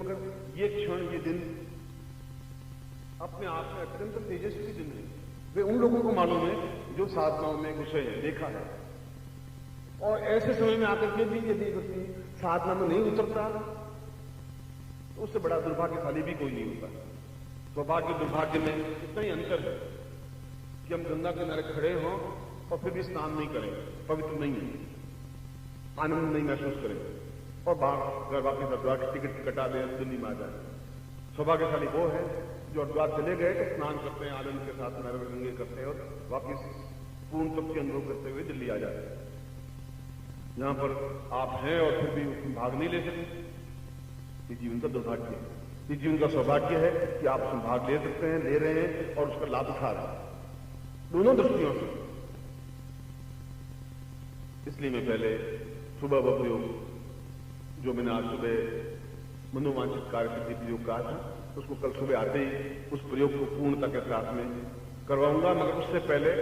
मगर ये क्षण, ये दिन अपने आप में अत्यंत तेजस्वी दिन है। वे उन लोगों को मालूम है जो साधनाओं में घुसे हैं, देखा है। और ऐसे समय में आकर के भी यदि व्यक्ति साधना में नहीं उतरता तो उससे बड़ा दुर्भाग्यशाली भी कोई नहीं होता। सौभाग्य दुर्भाग्य में इतना ही अंतर है कि हम गंगा किनारे खड़े हों और फिर भी स्नान नहीं करें, पवित्र नहीं है, आनंद नहीं महसूस करें और बाहर वापिस हरिद्वार की टिकट कटा दें, दिल्ली में आ जाए। सौभाग्यशाली वो है जो हरिद्वार चले गए तो स्नान करते हैं, आनंद के साथ नर्मदे गंगे करते हैं और वापिस पूर्ण तत्व अनुभव करते हुए दिल्ली आ जाते हैं। यहां पर आप हैं और फिर भी उसमें भाग नहीं ले सकते, ये जीवन का दुर्भाग्य है। ये जीवन का सौभाग्य है कि आप उसमें भाग ले सकते हैं, ले रहे हैं और उसका लाभ उठा रहे हैं, दोनों दृष्टियों से। इसलिए मैं पहले सुबह वह प्रयोग जो मैंने आज सुबह मनोवांछित कार्य सिद्धि प्रयोग कहा था, उसको कल सुबह आते ही उस प्रयोग को पूर्णता के साथ में करवाऊंगा। मगर उससे पहले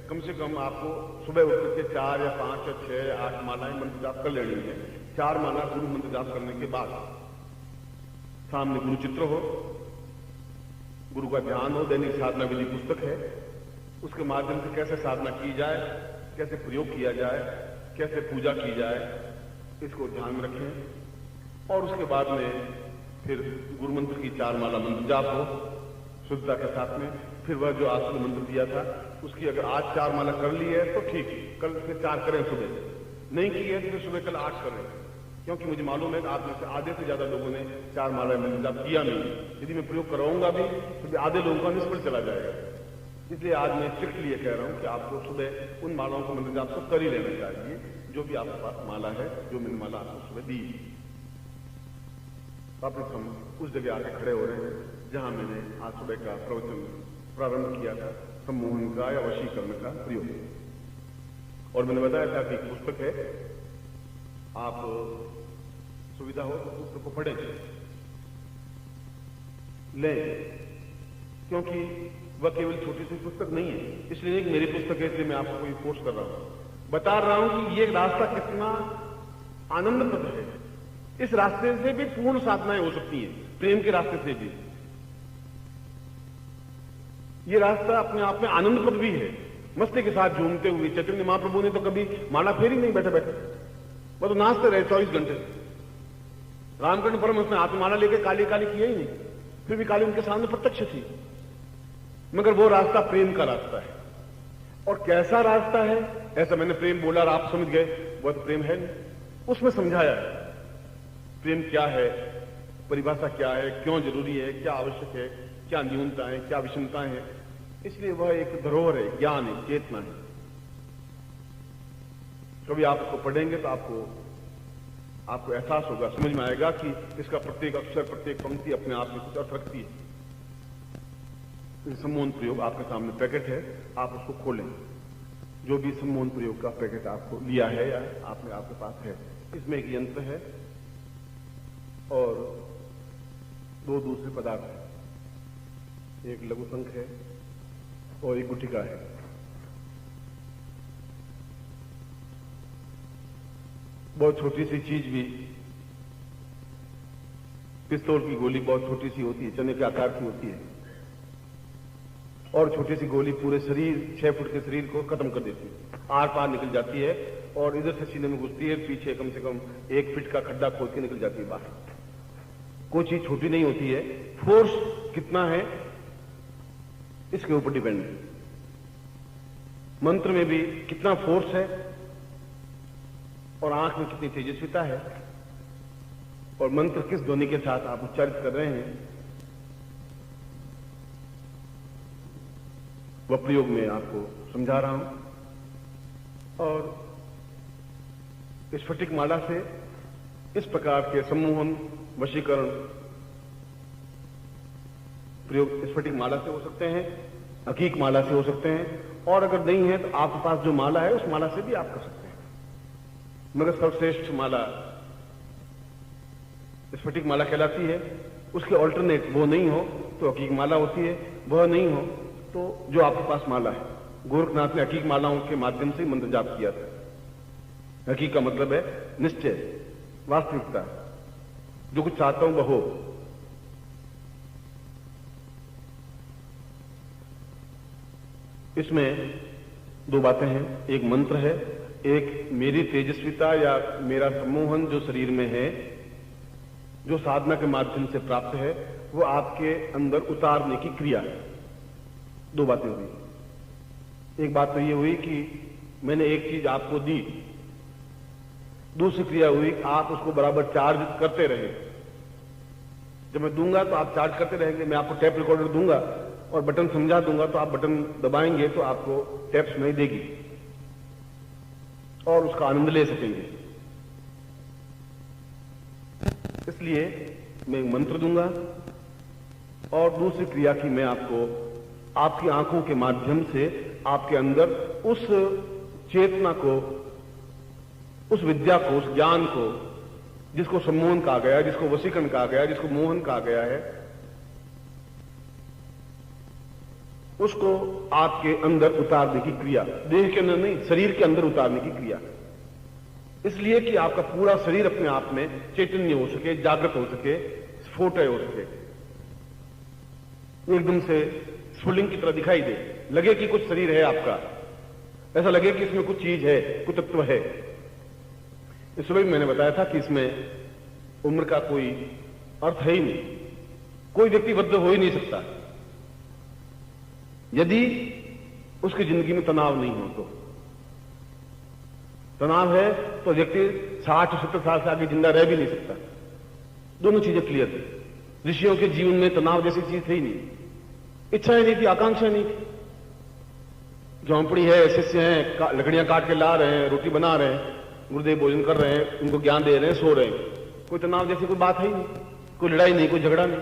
कम से कम आपको सुबह उठ के 4 या 5 या 6 या 8 मालाएं मंत्र जाप कर लेनी है। 4 माला गुरु मंत्र जाप करने के बाद सामने गुरु चित्र हो, गुरु का ध्यान हो, दैनिक साधना विधि पुस्तक है, उसके माध्यम से कैसे साधना की जाए, कैसे प्रयोग किया जाए, कैसे पूजा की जाए, इसको ध्यान में रखें। और उसके बाद में फिर गुरु मंत्र की 4 माला मंत्र जाप हो शुद्धता के साथ में। फिर वह जो आज मंत्र दिया था उसकी अगर आज 4 माला कर ली है तो ठीक, कल से 4 करें, सुबह नहीं की है तो फिर सुबह कल 8 करें, क्योंकि मुझे मालूम है कि आप में से आधे से ज्यादा लोगों ने 4 माला मंत्र जाप किया नहीं। यदि मैं प्रयोग कराऊंगा भी तो आधे लोगों का निष्फल चला जाएगा। इसलिए आज मैं स्ट्रिक्टली ये कह रहा हूं कि आपको सुबह उन मालाओं को मंत्र जाप सब कर ही लेना चाहिए जो भी आपके पास माला है, जो मैंने माला आपको सुबह दी। वापस हम उस जगह आके खड़े हो रहे हैं जहां मैंने आज सुबह का प्रवचन प्रारंभ किया था, सम्मोहन का या वशीकरण का प्रयोग। और मैंने बताया था कि एक पुस्तक है, आप सुविधा हो तो पुस्तक को पढ़ें लें, क्योंकि वह केवल छोटी सी पुस्तक नहीं है। इसलिए मेरी पुस्तक है, इसलिए मैं आपको ये पोस्ट कर रहा हूं, बता रहा हूं कि ये रास्ता कितना आनंदप्रद है। इस रास्ते से भी पूर्ण साधनाएं हो सकती हैं, प्रेम के रास्ते से भी। ये रास्ता अपने आप में आनंदप्रद भी है, मस्ती के साथ झूमते हुए। चैतन्य महाप्रभु ने तो कभी माला फेरी नहीं बैठे बैठे, वो तो नाचते रहे 24 घंटे। रामकृष्ण परमहंस ने हाथ में माला लेकर काली काली किया ही नहीं, फिर भी काली उनके सामने प्रत्यक्ष थी। मगर वो रास्ता प्रेम का रास्ता है। और कैसा रास्ता है, ऐसा मैंने प्रेम बोला और आप समझ गए, वह तो प्रेम है नहीं। उसमें समझाया है प्रेम क्या है, परिभाषा क्या है, क्यों जरूरी है, क्या आवश्यक है, क्या न्यूनताएं, क्या विषमताएं हैं। इसलिए वह एक धरोहर है, ज्ञान है, चेतना है। कभी आप उसको पढ़ेंगे तो आपको एहसास होगा, समझ में आएगा कि इसका प्रत्येक अक्षर, प्रत्येक पंक्ति अपने आप में कुछ अर्थ रखती है। सम्मोहन प्रयोग आपके सामने पैकेट है, आप उसको खोलें। जो भी सम्मोहन प्रयोग का पैकेट आपको लिया है या आपके पास है, इसमें एक यंत्र है और 2 दूसरे पदार्थ हैं, एक लघु शंख है और एक गुटिका है। बहुत छोटी सी चीज भी, पिस्तौल की गोली बहुत छोटी सी होती है, चने के आकार की होती है, और छोटी सी गोली पूरे शरीर, 6 फुट के शरीर को खत्म कर देती है, आर पार निकल जाती है और इधर से सीने में घुसती है, पीछे कम से कम 1 फीट का खड्डा खोद के निकल जाती है बाहर। कोई चीज छोटी नहीं होती है। फोर्स कितना है इसके ऊपर डिपेंड है। मंत्र में भी कितना फोर्स है और आंख में कितनी तेजस्विता है और मंत्र किस ध्वनि के साथ आप उच्चारित कर रहे हैं, वह प्रयोग में आपको समझा रहा हूं। और स्फटिक माला से इस प्रकार के सम्मोहन, वशीकरण प्रयोग स्फटिक माला से हो सकते हैं, हकीक माला से हो सकते हैं, और अगर नहीं है तो आपके पास जो माला है उस माला से भी आप कर सकते हैं। मगर सर्वश्रेष्ठ माला स्फटिक माला कहलाती है। उसके ऑल्टरनेट वो नहीं हो तो हकीक माला होती है, वह नहीं हो तो जो आपके पास माला है। गोरखनाथ ने हकीक मालाओं के माध्यम से मंत्र जाप किया था। हकीक का मतलब है निश्चय, वास्तविकता। जो कुछ चाहता हूं वह हो। इसमें दो बातें हैं, एक मंत्र है, एक मेरी तेजस्विता या मेरा सम्मोहन जो शरीर में है, जो साधना के माध्यम से प्राप्त है, वो आपके अंदर उतारने की क्रिया है। दो बातें हुई। एक बात तो ये हुई कि मैंने एक चीज आपको दी, दूसरी क्रिया हुई आप उसको बराबर चार्ज करते रहे। जब मैं दूंगा तो आप चार्ज करते रहेंगे। मैं आपको टेप रिकॉर्डर दूंगा और बटन समझा दूंगा तो आप बटन दबाएंगे तो आपको टेप सुनाई देगी और उसका आनंद ले सकेंगे। इसलिए मैं एक मंत्र दूंगा और दूसरी क्रिया की मैं आपको आपकी आंखों के माध्यम से आपके अंदर उस चेतना को, उस विद्या को, उस ज्ञान को, जिसको सम्मोहन कहा गया, जिसको वशीकरण कहा गया, जिसको मोहन कहा गया है, उसको आपके अंदर उतारने की क्रिया, देह के अंदर नहीं, शरीर के अंदर उतारने की क्रिया। इसलिए कि आपका पूरा शरीर अपने आप में चैतन्य हो सके, जागृत हो सके, स्फोट हो सके, एकदम से स्फुलिंग की तरह दिखाई दे, लगे कि कुछ शरीर है आपका, ऐसा लगे कि इसमें कुछ चीज है, कुछ तत्व है। इसलिए भी मैंने बताया था कि इसमें उम्र का कोई अर्थ है ही नहीं, कोई व्यक्ति वृद्ध हो ही नहीं सकता यदि उसकी जिंदगी में तनाव नहीं हो। तो तनाव है तो व्यक्ति 60-70 साल से आगे जिंदा रह भी नहीं सकता। दोनों चीजें क्लियर थी। ऋषियों के जीवन में तनाव जैसी चीज थी ही नहीं, इच्छाएं नहीं थी, आकांक्षा नहीं थी। झोंपड़ी है, शिष्य हैं, लकड़ियां काट के ला रहे हैं, रोटी बना रहे हैं, गुरुदेव भोजन कर रहे हैं, उनको ज्ञान दे रहे हैं, सो रहे हैं। कोई तनाव जैसी कोई बात है ही नहीं, कोई लड़ाई नहीं, कोई झगड़ा नहीं।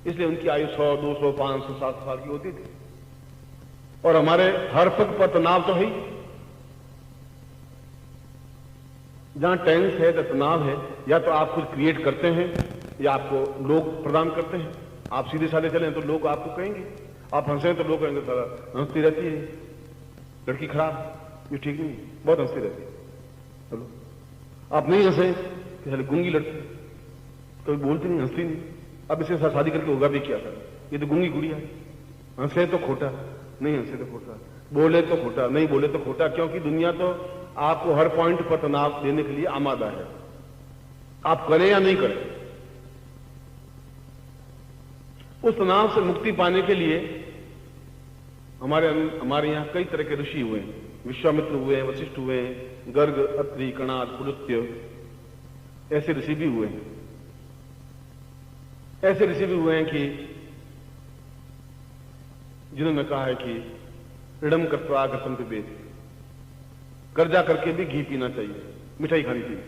इसलिए उनकी आयु 100, 200, 500, 700 साल की होती थी। और हमारे हर पग पर तनाव तो है ही। जहां टेंस है तो तनाव है, या तो आप कुछ क्रिएट करते हैं या आपको लोग प्रदान करते हैं। आप सीधे साधे चलें तो लोग आपको कहेंगे, आप हंसे तो लोग कहेंगे सारा हंसती रहती है, लड़की खराब, ये ठीक नहीं, बहुत हंसती रहती है। चलो आप नहीं हंसे कि गूंगी लड़की, कभी बोलती नहीं, हंसती नहीं। अब इसके साथ शादी करके होगा भी क्या था, ये तो गूंगी गुड़िया है। हंसे तो खोटा, नहीं हंसे तो खोटा, बोले तो खोटा, नहीं बोले तो खोटा, क्योंकि दुनिया तो आपको हर पॉइंट पर तनाव देने के लिए आमादा है, आप करें या नहीं करें। उस तनाव से मुक्ति पाने के लिए हमारे यहां कई तरह के ऋषि हुए हैं। विश्वामित्र हुए हैं, वशिष्ठ हुए हैं, गर्ग, अत्रि, कणाद, पुलुत्य, ऐसे ऋषि भी हुए हैं। ऐसे ऋषि भी हुए हैं कि जिन्होंने कहा है कि ऋणम कर्त्वा कसम पिबेत, कर्जा करके भी घी पीना चाहिए, मिठाई खानी चाहिए।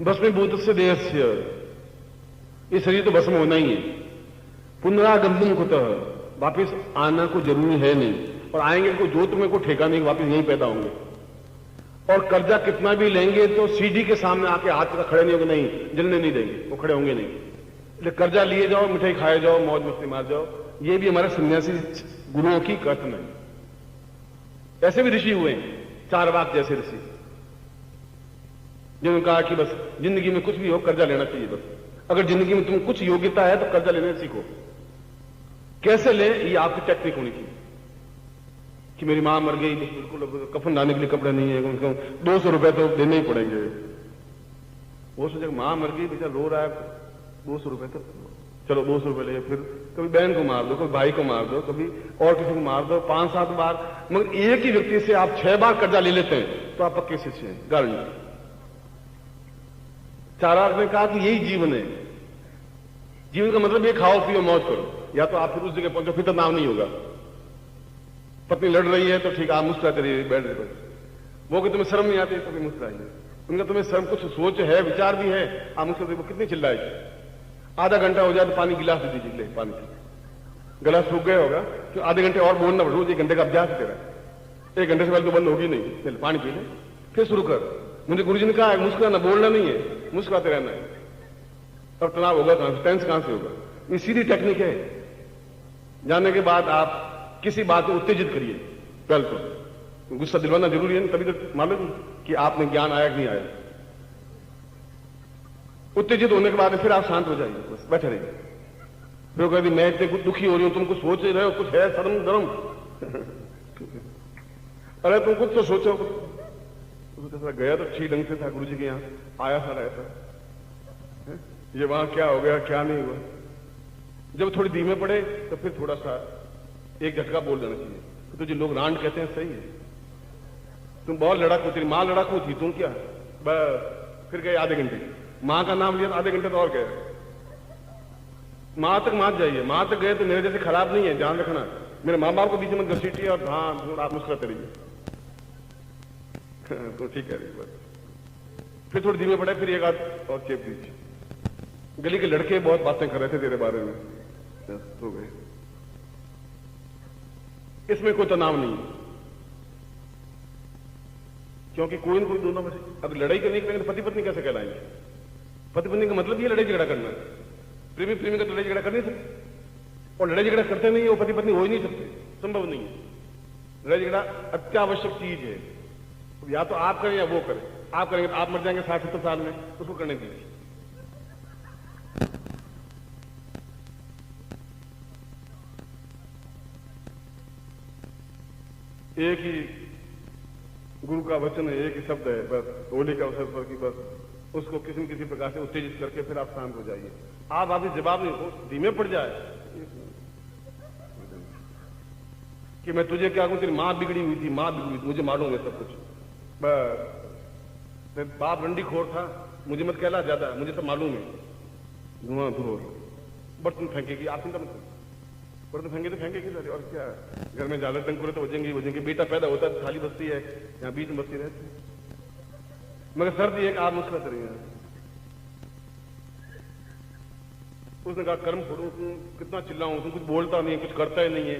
भस्मीभूत से देहस्य, ये शरीर तो भस्म होना ही है। पुनरागमन कुतः, वापिस आना को जरूरी है नहीं, और आएंगे को जो तुम्हें को ठेका नहीं, वापिस यहीं पैदा होंगे। और कर्जा कितना भी लेंगे तो सीढ़ी के सामने आके हाथ खड़े नहीं होंगे, नहीं जलने नहीं देंगे, वो खड़े होंगे नहीं। इसलिए कर्जा लिए जाओ, मिठाई खाए जाओ, मौज मस्ती मार जाओ, ये भी हमारे सन्यासी गुरुओं की कथन है। ऐसे भी ऋषि हुए हैं, चारवाक जैसे ऋषि, जिन्होंने कहा कि बस जिंदगी में कुछ भी हो कर्जा लेना चाहिए। बस अगर जिंदगी में तुम कुछ योग्यता है तो कर्जा लेने सीखो। कैसे ले, ये आपकी टेक्निक होनी चाहिए। कि मेरी मां मर गई, बिल्कुल कफन लाने के लिए कपड़े नहीं है, कम से कम 200 रुपए तो देने ही पड़ेंगे। वो सोचे मां मर गई, बेचारा रो रहा है, 200 रुपए तो चलो 200 रुपए ले। फिर कभी बहन को मार दो, कभी भाई को मार दो, कभी और किसी को मार दो, 5-7 बार। मगर एक ही व्यक्ति से आप 6 बार कर्जा ले लेते हैं तो आप पक्के शिष्य हैं, गारंटी। चाराक ने कहा कि यही जीवन है। जीवन का मतलब ये खाओ पियो मौज करो, या तो आप फिर उस जगह पहुंचो, फिर तनाव नहीं होगा। पत्नी लड़ रही है तो ठीक, आप मुस्कुराते रहिए बैठ रहे। वो कि तुम्हें शर्म नहीं आती तो भी मुस्कुराइए। उनका तुम्हें शर्म, कुछ सोच है, विचार भी है, आप मुस्कुराते, वो कितनी चिल्लाएगी। आधा घंटा हो जाए तो पानी गिलास दे दीजिए, ले पानी पी। गला सूख गया होगा तो आधे घंटे और बोलना पड़ेगा, 1 घंटे का अभ्यास तेरा, 1 घंटे से पहले तो बंद होगी नहीं। चल पानी पी ले, फिर शुरू कर। मुझे गुरुजी ने कहा है मुस्कुराना, बोलना नहीं है, मुस्कुराते रहना है। तब तनाव होगा कहां से, टेंस कहां से होगा। ये सीधी टेक्निक है। जाने के बाद आप किसी बात को उत्तेजित करिए। पहले तो गुस्सा दिलवाना जरूरी है, तभी तो मालूम कि आपने ज्ञान आया कि नहीं आया। उत्तेजित होने के बाद फिर आप शांत हो जाइए, बस बैठे रहिए। फिर कहती मैं इतने कुछ दुखी हो रही हूं, तुम कुछ सोच रहे हो, कुछ है शर्म गरम। अरे तुम कुछ तो सोचो। तो गया तो ठीक ढंग से था गुरु जी के यहाँ, आया सारा ऐसा, ये वहां क्या हो गया क्या नहीं हुआ। जब थोड़ी धीमे पड़े तो फिर थोड़ा सा एक झटका बोल देना चाहिए। तो जो लोग रांड कहते हैं सही है, तुम बहुत लड़ाकू, तेरी मां लड़ाकू थी, तुम क्या बस। फिर गए आधे घंटे, मां का नाम लिया तो आधे घंटे तो और गए। मां तक मान जाइए, मां तक गए तो मेरे जैसे खराब नहीं है, ध्यान रखना। मेरे माँ बाप को बीच में घसीटिए और हाँ आप मुस्कुराते रहिए। तो ठीक है बस। फिर थोड़ी धीमे पड़े, फिर एक आध और चेप दीजिए। गली के लड़के बहुत बातें कर रहे थे तेरे बारे में, तो गए। इसमें कोई तनाव नहीं है, क्योंकि कोई न कोई दोनों में से अगर लड़ाई करने के तो पति पत्नी कैसे कहलाएंगे? पति पत्नी का मतलब ये लड़ाई झगड़ा करना है। प्रेमी प्रेमी का लड़ाई झगड़ा कर नहीं सकते, और लड़ाई झगड़ा करते नहीं है वो पति पत्नी हो ही नहीं सकते, संभव नहीं है। लड़ाई झगड़ा अत्यावश्यक चीज है, या तो आप करें या वो करें। आप करेंगे तो आप मर जाएंगे 60-70 साल में, उसको करने दीजिए। एक ही गुरु का वचन है, एक ही शब्द है बस, होली का अवसर पर कि बस उसको किसी न किसी प्रकार से उत्तेजित करके फिर आप शांत हो जाइए। आप अभी जवाब नहीं हो, धीमे पड़ जाए कि मैं तुझे क्या कहूं, तेरी मां बिगड़ी हुई थी, मां बिगड़ी थी, मुझे मालूम है सब कुछ, बस बाप रंडी खोर था, मुझे मत कहला ज्यादा, मुझे सब मालूम है। धुआं धुआं बर्तन फेंकेगी, आप चिंता मत करो, बर्तन फेंके तो फेंकेगी सारी, और क्या घर में ज्यादा टंकुरे तो बजेंगे। बेटा पैदा होता है खाली बस्ती है, यहाँ बीच में बस्ती रहती है, मगर सर्दी एक आप मुस्कुराते रहिए। उसने कहा कर्म छोड़ो, तुम कितना चिल्लाऊं, तुम कुछ बोलता नहीं, कुछ करता ही नहीं है।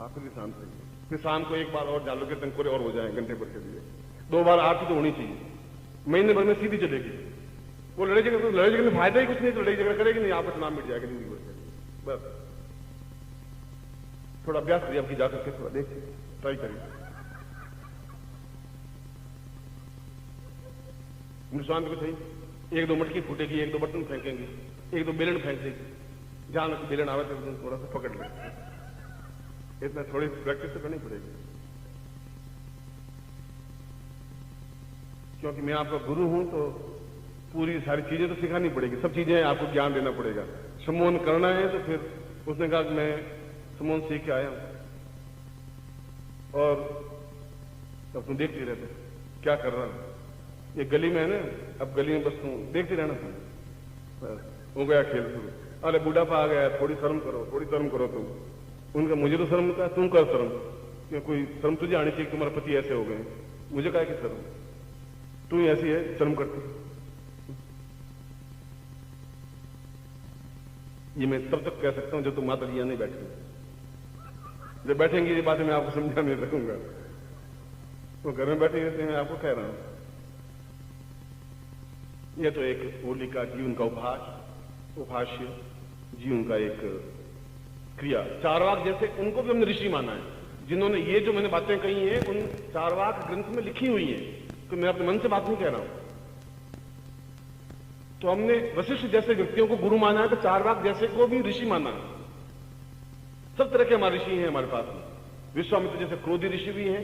आखिर भी शांत रहिए। फिर शाम को एक बार और डालो के टंकुरे और हो जाए घंटे भर के लिए। 2 बार आरती तो होनी चाहिए, महीने भर में सीधी चलेगी। वो लड़ाई झगड़े में फायदा ही कुछ नहीं, तो लड़ाई झगड़ा करेगी नहीं, आपस नाम मिट जाएगा जिंदगी भर। बस थोड़ा अभ्यास करिए, आपकी जाकर के थोड़ा देखिए, ट्राई करिए। हिंदुस्तान को सही 1-2 मटकी फूटेगी, 1-2 बर्तन फेंकेंगे, 1-2 बेलन फेंक देगी। जहां बेलन आवे तो थोड़ा सा पकड़ ले, इतना थोड़ी प्रैक्टिस तो करनी पड़ेगी। क्योंकि मैं आपका गुरु हूं तो पूरी सारी चीजें तो सिखानी पड़ेगी, सब चीजें आपको ज्ञान देना पड़ेगा। सम्मोहन करना है तो फिर उसने कहा कि मैं सम्मोहन सीख के आया हूं, और अब तुम देखते रहते क्या कर रहा हूं। ये गली में है ना, अब गली में बस तुम देखते रहना, हो गया खेल शुरू। अरे बुढ़ापा आ गया, थोड़ी शर्म करो, थोड़ी शर्म करो तुम। उनका मुझे तो शर्म का, तुम कर शर्म, क्या कोई शर्म तुझे आनी चाहिए, तुम्हारा पति ऐसे हो गए, मुझे क्या कि शर्म, तू ही ऐसी है शर्म करती। ये मैं तब तक कह सकता हूं जब तुम माता जी नहीं बैठेंगे। जब बैठेंगे ये बातें मैं आपको समझा नहीं सकूंगा, तो घर में बैठे रहते मैं आपको कह रहा हूं। यह तो एक होली का जीवन का उपहास्य, जीवन का एक क्रिया। चारवाक जैसे उनको भी हमने ऋषि माना है, जिन्होंने ये जो मैंने बातें कही हैं उन चारवाक ग्रंथ में लिखी हुई हैं, तो मैं अपने मन से बात नहीं कह रहा हूं। तो हमने वशिष्ठ जैसे व्यक्तियों को गुरु माना है, तो चारवाक जैसे को भी ऋषि माना है। सब तरह के हमारे ऋषि हैं हमारे पास में। विश्वामित्र जैसे क्रोधी ऋषि भी हैं,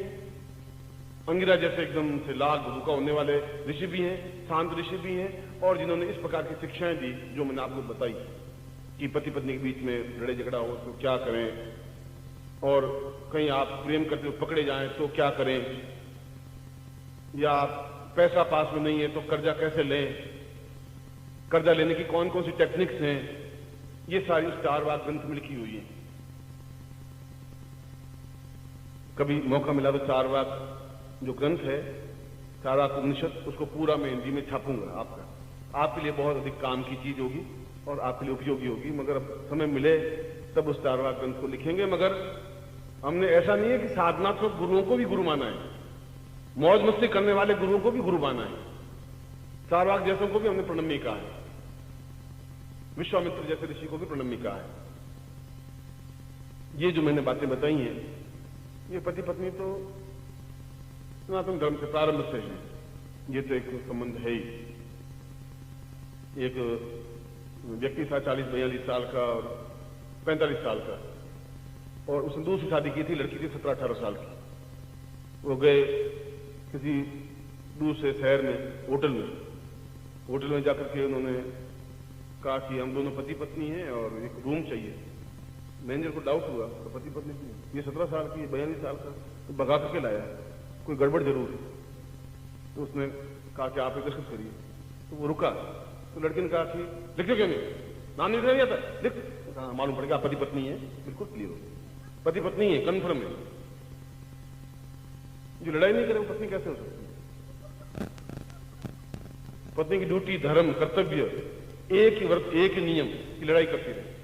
अंगिरा जैसे एकदम से लाल भूखा होने वाले ऋषि भी हैं, शांत ऋषि भी हैं, और जिन्होंने इस प्रकार की शिक्षाएं दी जो मैंने आपको बताई कि पति पत्नी के बीच में लड़ाई झगड़ा हो तो क्या करें, और कहीं आप प्रेम करते हुए पकड़े जाएं तो क्या करें, या पैसा पास में नहीं है तो कर्जा कैसे लें, कर्जा लेने की कौन कौन सी टेक्निक्स हैं, ये सारी चारवाक ग्रंथ में लिखी हुई है। कभी मौका मिला तो चारवाक जो ग्रंथ है, चारवाक उपनिषद, उसको पूरा मैं हिंदी में छापूंगा। आपके लिए बहुत अधिक काम की चीज होगी और आपके लिए उपयोगी होगी, मगर अब समय मिले तब उस चारवाक ग्रंथ को लिखेंगे। मगर हमने ऐसा नहीं है कि साधनात्मक गुरुओं को भी गुरु माना है, मौज मस्ती करने वाले गुरुओं को भी गुरु माना है, चारवाक जैसों को भी हमने प्रणम्य कहा है, विश्वामित्र जैसे ऋषि को भी प्रणम्य कहा है। ये जो मैंने बातें बताई हैं, ये पति पत्नी तो सनातन धर्म से प्रारंभ से है, ये तो एक संबंध है ही। एक व्यक्ति था 40-42 साल का और 45 साल का, और उसने दूसरी शादी की थी, लड़की थी 17-18 साल की। वो गए किसी दूसरे शहर में होटल में जाकर के उन्होंने कहा कि हम दोनों पति पत्नी हैं और एक रूम चाहिए। मैनेजर को डाउट हुआ, तो पति पत्नी की, ये 17 साल की, 42 साल का, तो भगा करके लाया, कोई गड़बड़ जरूर है। तो उसने कहा कि आप एक दस्तखत करिए। तो वो रुका, तो लड़की ने कहा कि लिख क्यों नहीं, नाम नहीं लिखा था, लिख। कहा मालूम पड़ गया पति पत्नी है, बिल्कुल क्लियर हो, पति पत्नी है, कन्फर्म है। जो लड़ाई नहीं करे वो पत्नी कैसे हो सकती है? पत्नी की ड्यूटी, धर्म, कर्तव्य, एक ही व्रत, एक ही नियम की लड़ाई करती रहे,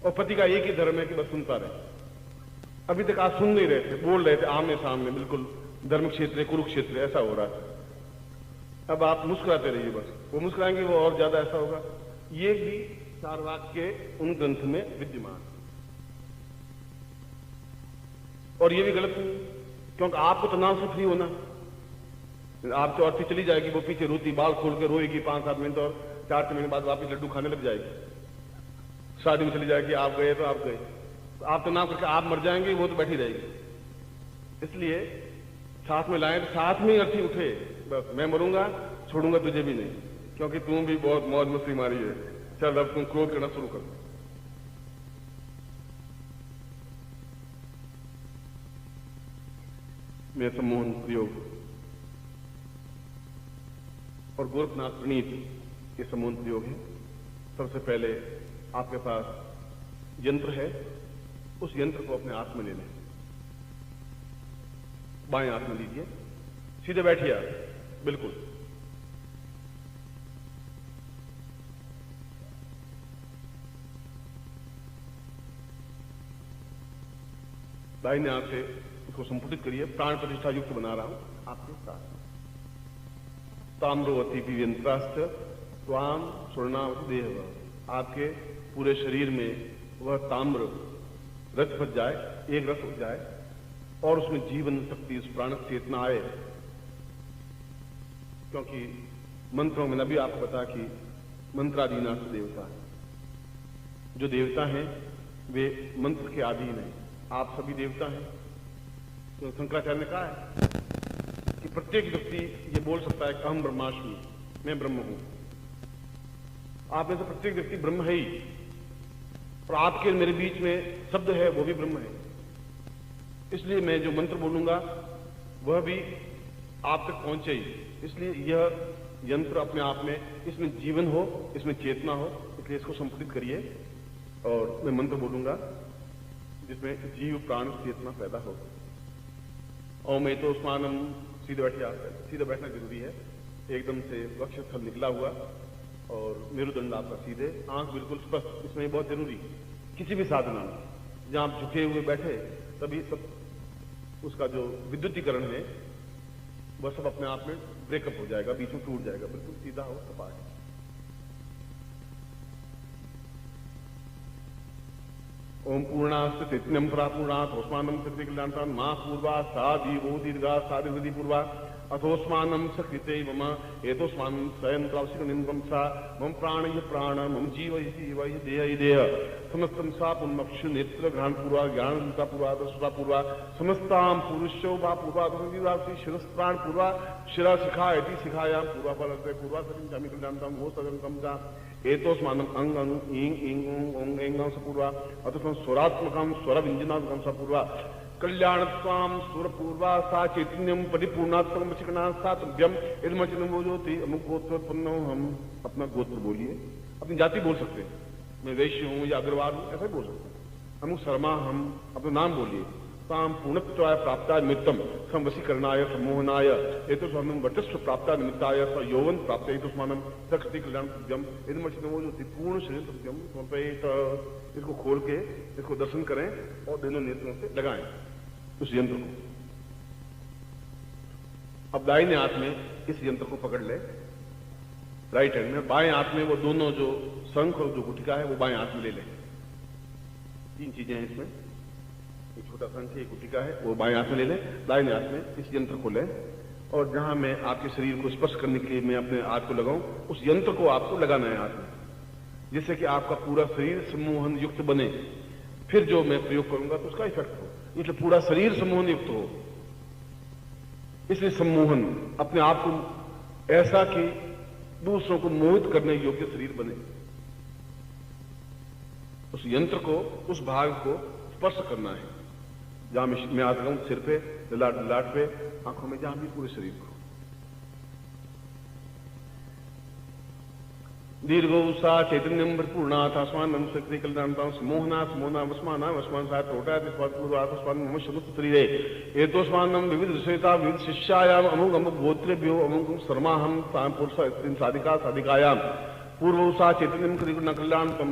और पति का एक ही धर्म है कि बस सुनता रहे। अभी तक आप सुन नहीं रहे थे, बोल रहे थे आमने सामने, बिल्कुल धर्म क्षेत्र, कुरुक्षेत्र ऐसा हो रहा है। अब आप मुस्कुराते रहिए, बस वो मुस्कुराएंगे, वो और ज्यादा ऐसा होगा। ये भी चार्वाक के उन ग्रंथ में विद्यमान, और ये भी गलत नहीं, क्योंकि आपको तनाव से फ्री होना, आप तो अर्थी चली जाएगी, वो पीछे रोती, बाल खोल के रोएगी 5-7 मिनट, और 4 महीने बाद वापिस लड्डू खाने लग जाएगी। शादी में चली जाएगी, आप गए तो आप गए, तो आप तनाव करके आप मर जाएंगे, वो तो बैठी रहेगी। इसलिए साथ में लाएं, तो साथ में ही अर्थी उठे, बस मैं मरूंगा, छोड़ूंगा तुझे भी नहीं, क्योंकि तुम भी बहुत मौज मस्ती मारी है, चल अब तुम क्रोध करना शुरू कर। मेरे सम्मोहन प्रयोग और गोरखनाथ प्रणीत ये सम्मोहन प्रयोग है। सबसे पहले आपके पास यंत्र है, उस यंत्र को अपने हाथ में ले लें, बाएं हाथ में लीजिए, सीधे बैठिए आप, बिल्कुल दाहिने हाथ से उसको संपुटित करिए, प्राण प्रतिष्ठा युक्त बना रहा हूं आपके साथ। ताम्रवती यंत्रास्त्र स्वाम स्वर्णावती देह, आपके पूरे शरीर में वह ताम्र रस भर जाए, एक रस हो जाए, और उसमें जीवन शक्ति, उस प्राण चेतना आए। क्योंकि मंत्रों में भी आपको पता कि मंत्राधीनाथ देवता है, जो देवता हैं वे मंत्र के अधीन हैं, आप सभी देवता हैं। तो शंकराचार्य ने कहा है कि प्रत्येक व्यक्ति ये बोल सकता है कि अहम ब्रह्मास्मि, मैं ब्रह्म हूं। आप में से प्रत्येक व्यक्ति ब्रह्म है ही, और आपके मेरे बीच में शब्द है, वो भी ब्रह्म है। इसलिए मैं जो मंत्र बोलूंगा वह भी आप तक पहुंचे ही। इसलिए यह यंत्र अपने आप में, इसमें जीवन हो, इसमें चेतना हो, इसलिए इसको संपुटित करिए, और मैं मंत्र बोलूंगा जिसमें जीव प्राण चेतना पैदा हो। ओम एतोस्मानम, सीधे बैठिए आप, सीधे बैठना जरूरी है, एकदम से वक्षस्थल निकला हुआ, और मेरुदंड आपका सीधे, आंख बिल्कुल स्पष्ट, इसमें बहुत जरूरी। किसी भी साधना में जहां आप झुके हुए बैठे, तभी सब उसका जो विद्युतीकरण है वह सब अपने आप में ब्रेकअप हो जाएगा, बीच में टूट जाएगा, बिल्कुल सीधा हो, सपाट। ओम पूर्णास्त तिथ्यम प्रापूर्णात् ओस्मानम सत्य कल्याणतान मां पूर्वा सा दीवो दीर्घा सा दीर्घी पूर्वा अथोस्मानम सकृते मम एतोस्मानम स्वयंत्रावशिक निंदम सा मम प्राण ये प्राण मम जीव ये जीव ये देह ये देह समस्तम सा पुण्यक्षु नेत्र घ्राण पूर्वा ज्ञान दूता पूर्वा दशा पूर्वा समस्ताम पुरुषो वा पूर्वा दशा शिरस्त्राण पूर्वा शिरा शिखा इति शिखायाम पूर्वा फलते पूर्वा सतिम जामि कल्याणताम वो सदंतम सा एतोस्मानम अंग अंग इंग इंग ओंग एंगम स पूर्वा अथवा स्वरात्मकम स्वर व्यंजनात्मकम स पूर्वा कल्याणत्वाम सुरपूर्वा सा चैतन्यम परिपूर्णात्मक चिकना सा तुभ्यम इदमचनम ज्योति अमुक गोत्रोत्पन्नो। हम अपना गोत्र बोलिए, अपनी जाति बोल सकते हैं, मैं वैश्य हूं या अग्रवाल हूं, ऐसा ही बोल सकते हैं। अमुक शर्मा, हम अपना नाम बोलिए। ताम पूर्णत्वाय प्राप्ताय निमित्तम संवशीकरणाय सम्मोहनाय एतोस्मानम वटस्व प्राप्ताय निमित्ताय स यौवन प्राप्त एतोस्मानम सकृति कल्याण तुभ्यम इदमचनम ज्योति पूर्ण शरीर तुभ्यम समर्पयेत। इसको खोल के इसको दर्शन करें और दोनों नेत्रों से लगाएं उस यंत्र को। अब दाहिने हाथ में इस यंत्र को पकड़ ले, राइट हैंड में, बाएं हाथ में वो दोनों जो शंख और जो गुटिका है वो बाएं हाथ में ले लें। 3 चीजें हैं इसमें, एक छोटा शंख है, एक गुटिका है, वो बाएं हाथ में ले लें। दाहिने हाथ में इस यंत्र को लें और जहां मैं आपके शरीर को स्पर्श करने के लिए मैं अपने हाथ को लगाऊं, उस यंत्र को आपको लगाना है हाथ में, जिससे कि आपका पूरा शरीर सम्मोहन युक्त बने। फिर जो मैं प्रयोग करूंगा तो उसका इफेक्ट हो, इसलिए पूरा शरीर सम्मोहन युक्त हो। इसलिए सम्मोहन अपने आप को ऐसा कि दूसरों को मोहित करने योग्य शरीर बने। उस यंत्र को, उस भाग को स्पर्श करना है, जहां मैं आता हूं, सिर पे, ललाट पे, आंखों में, जहां भी, पूरे शरीर को। दीर्घो सा चैतन्यम भरपूर्णाथ आसमान शक्ति कल्याणता समोहना समोहना वस्माना वस्मान सा टोटा पूर्वास्मान मम समस्त शरीरे एतोस्मानम विविध विषयता विविध शिष्यायाम अमुक अमुक गोत्रेभ्यो अमुक शर्माहम पुरुष साधिका साधिकायाम पूर्व सा चैतन्यम कृष्ण कल्याणतम